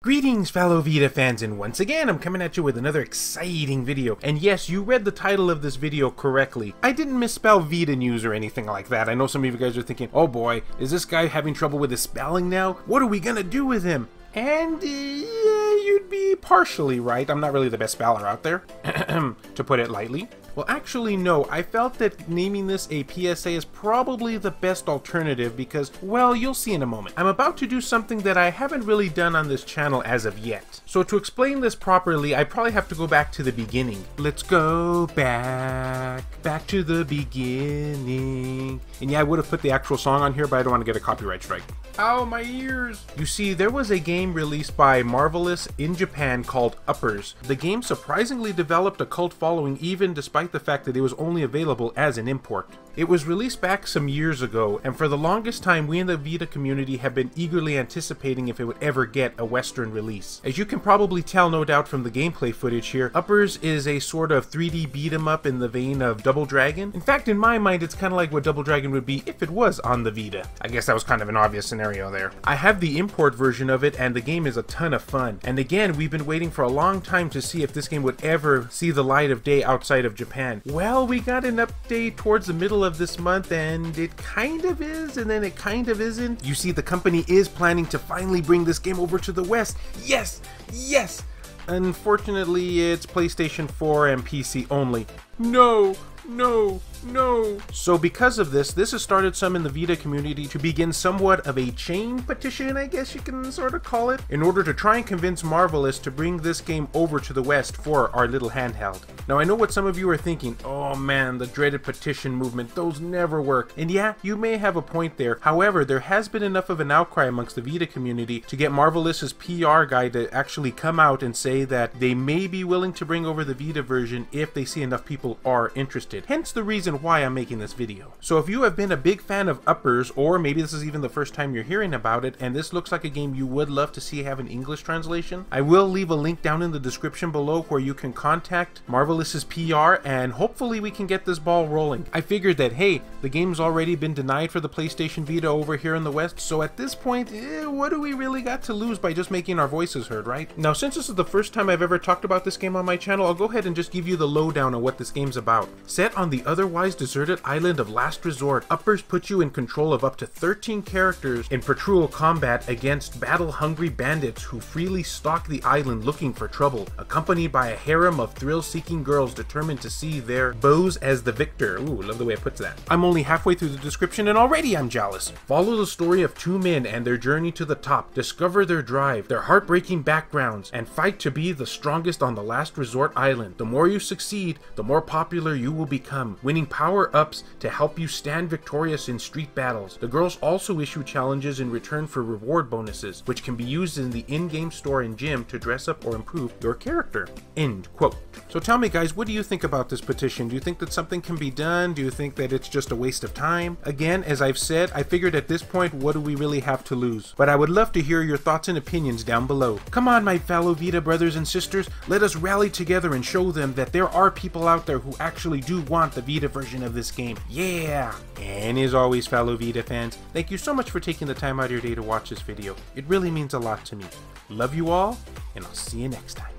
Greetings fellow Vita fans, and once again I'm coming at you with another exciting video. And yes, you read the title of this video correctly. I didn't misspell Vita news or anything like that. I know some of you guys are thinking, oh boy, is this guy having trouble with his spelling now? What are we gonna do with him? And yeah, you'd be partially right. I'm not really the best speller out there, to put it lightly. Well, actually no, I felt that naming this a PSA is probably the best alternative because, well, you'll see in a moment. I'm about to do something that I haven't really done on this channel as of yet. So to explain this properly, I probably have to go back to the beginning. Let's go back to the beginning. And yeah, I would have put the actual song on here, but I don't want to get a copyright strike. Ow, my ears! You see, there was a game released by Marvelous in Japan called Uppers. The game surprisingly developed a cult following even despite the fact that it was only available as an import. It was released back some years ago, and for the longest time we in the Vita community have been eagerly anticipating if it would ever get a Western release. As you can probably tell, no doubt, from the gameplay footage here, Uppers is a sort of 3D beat-em-up in the vein of Double Dragon. In fact, in my mind, it's kind of like what Double Dragon would be if it was on the Vita. I guess that was kind of an obvious scenario there. I have the import version of it, and the game is a ton of fun. And again, we've been waiting for a long time to see if this game would ever see the light of day outside of Japan. Well, we got an update towards the middle of this month, and it kind of is, and then it kind of isn't. You see, the company is planning to finally bring this game over to the West. Yes! Yes! Unfortunately, it's PlayStation 4 and PC only. No! No! No! So because of this has started some in the Vita community to begin somewhat of a chain petition, I guess you can sort of call it, in order to try and convince Marvelous to bring this game over to the West for our little handheld. Now I know what some of you are thinking, oh man, the dreaded petition movement, those never work. And yeah, you may have a point there. However, there has been enough of an outcry amongst the Vita community to get Marvelous's PR guy to actually come out and say that they may be willing to bring over the Vita version if they see enough people are interested. Hence the reason why I'm making this video. So if you have been a big fan of Uppers, or maybe this is even the first time you're hearing about it, and this looks like a game you would love to see have an English translation, I will leave a link down in the description below where you can contact Marvelous's PR, and hopefully we can get this ball rolling. I figured that, hey, the game's already been denied for the PlayStation Vita over here in the West, so at this point, what do we really got to lose by just making our voices heard, right? Now, since this is the first time I've ever talked about this game on my channel, I'll go ahead and just give you the lowdown on what this game's about. Set on the otherwise deserted island of Last Resort, Uppers puts you in control of up to 13 characters in patrol combat against battle-hungry bandits who freely stalk the island looking for trouble, accompanied by a harem of thrill-seeking girls determined to see their beaux as the victor. Ooh, love the way it puts that. I'm only halfway through the description and already I'm jealous. Follow the story of two men and their journey to the top, discover their drive, their heartbreaking backgrounds, and fight to be the strongest on the Last Resort island. The more you succeed, the more popular you will become, winning power-ups to help you stand victorious in street battles. The girls also issue challenges in return for reward bonuses, which can be used in the in-game store and gym to dress up or improve your character. End quote. So tell me guys, what do you think about this petition? Do you think that something can be done? Do you think that it's just a waste of time? Again, as I've said, I figured at this point, what do we really have to lose? But I would love to hear your thoughts and opinions down below. Come on, my fellow Vita brothers and sisters, let us rally together and show them that there are people out there who actually do want the Vita version of this game. Yeah! And as always, fellow Vita fans, thank you so much for taking the time out of your day to watch this video. It really means a lot to me. Love you all, and I'll see you next time.